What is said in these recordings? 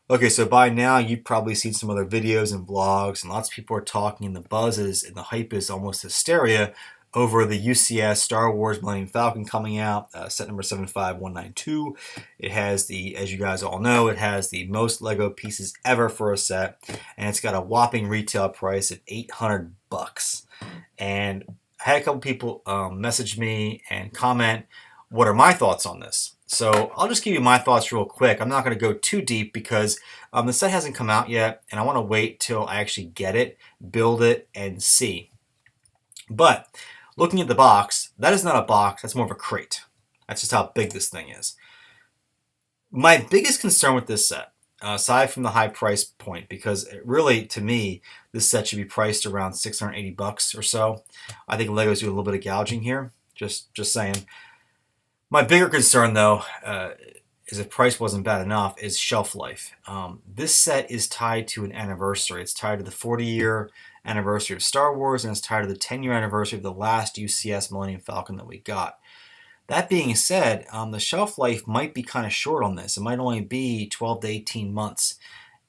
Okay, so by now you've probably seen some other videos and blogs, and lots of people are talking, and the buzz is and the hype is almost hysteria over the UCS Star Wars Millennium Falcon coming out, set number 75192. It has the, as you guys all know, it has the most Lego pieces ever for a set, and it's got a whopping retail price of 800 bucks. And I had a couple people message me and comment, what are my thoughts on this? So I'll just give you my thoughts real quick. I'm not going to go too deep because the set hasn't come out yet, and I want to wait till I actually get it, build it, and see. But looking at the box, that is not a box, that's more of a crate. That's just how big this thing is. My biggest concern with this set, aside from the high price point, because really, to me, this set should be priced around 680 bucks or so. I think Lego's doing a little bit of gouging here, just saying. My bigger concern, though, is if price wasn't bad enough, is shelf life. This set is tied to an anniversary. It's tied to the 40-year anniversary of Star Wars, and it's tied to the 10-year anniversary of the last UCS Millennium Falcon that we got. That being said, the shelf life might be kind of short on this. It might only be 12 to 18 months.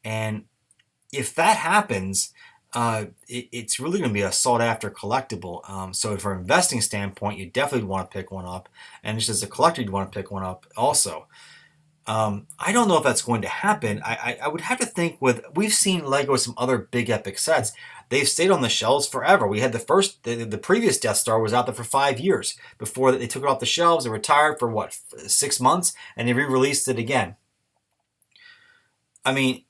And if that happens, it's really going to be a sought-after collectible. So from an investing standpoint, you definitely want to pick one up. And just as a collector, you'd want to pick one up also. I don't know if that's going to happen. I would have to think we've seen Lego some other big epic sets. They've stayed on the shelves forever. We had the previous Death Star was out there for 5 years before they took it off the shelves. They retired for what, 6 months, and they re-released it again. I mean,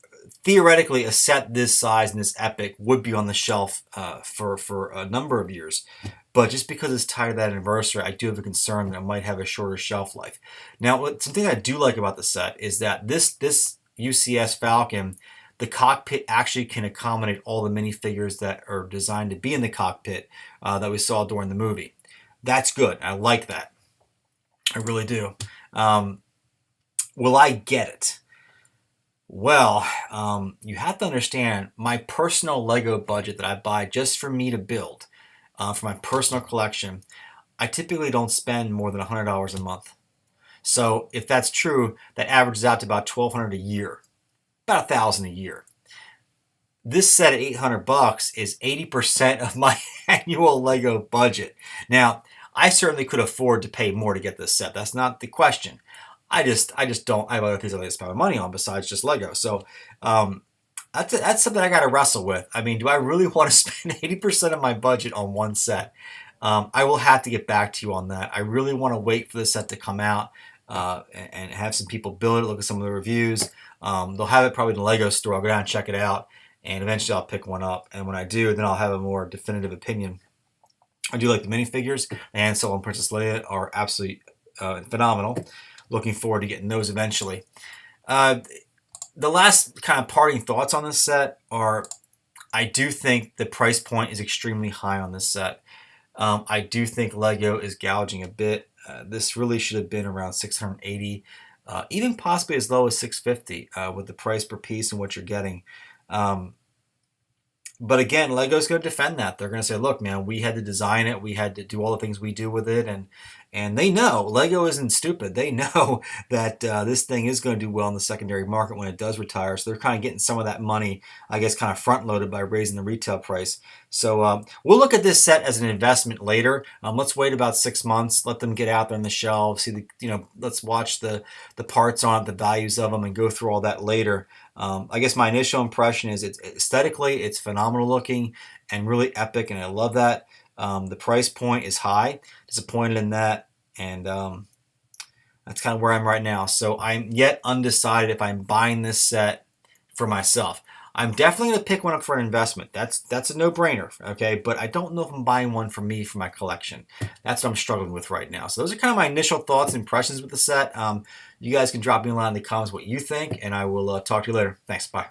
theoretically, a set this size and this epic would be on the shelf for a number of years. But just because it's tied to that anniversary, I do have a concern that it might have a shorter shelf life. Now, something I do like about the set is that this UCS Falcon, the cockpit actually can accommodate all the minifigures that are designed to be in the cockpit that we saw during the movie. That's good. I like that. I really do. Will I get it? Well, you have to understand my personal Lego budget that I buy just for me to build, for my personal collection. I typically don't spend more than $100 a month. So if that's true, that averages out to about $1,200 a year, about $1,000 a year. This set at 800 bucks is 80% of my annual Lego budget. Now, I certainly could afford to pay more to get this set. That's not the question. I just don't. I have other things I like to spend my money on besides just Lego. So that's something I got to wrestle with. I mean, do I really want to spend 80% of my budget on one set? I will have to get back to you on that. I really want to wait for the set to come out and have some people build it, look at some of the reviews. They'll have it probably in the Lego store. I'll go down and check it out, and eventually I'll pick one up. And when I do, then I'll have a more definitive opinion. I do like the minifigures. Han Solo and Princess Leia are absolutely phenomenal. Looking forward to getting those eventually. The last kind of parting thoughts on this set are, I do think the price point is extremely high on this set. I do think Lego is gouging a bit. This really should have been around 680, even possibly as low as 650 with the price per piece and what you're getting. But again, Lego's going to defend that. They're going to say, look, man, we had to design it. We had to do all the things we do with it. And they know, Lego isn't stupid. They know that this thing is going to do well in the secondary market when it does retire. So they're kind of getting some of that money, I guess, kind of front-loaded by raising the retail price. So we'll look at this set as an investment later. Let's wait about 6 months. Let them get out there on the shelves. See let's watch the parts on it, the values of them, and go through all that later. I guess my initial impression is aesthetically, it's phenomenal looking and really epic, and I love that. The price point is high. Disappointed in that, and that's kind of where I'm right now. So I'm yet undecided if I'm buying this set for myself. I'm definitely going to pick one up for an investment. That's a no-brainer, okay? But I don't know if I'm buying one for me for my collection. That's what I'm struggling with right now. So those are kind of my initial thoughts and impressions with the set. You guys can drop me a line in the comments what you think, and I will talk to you later. Thanks. Bye.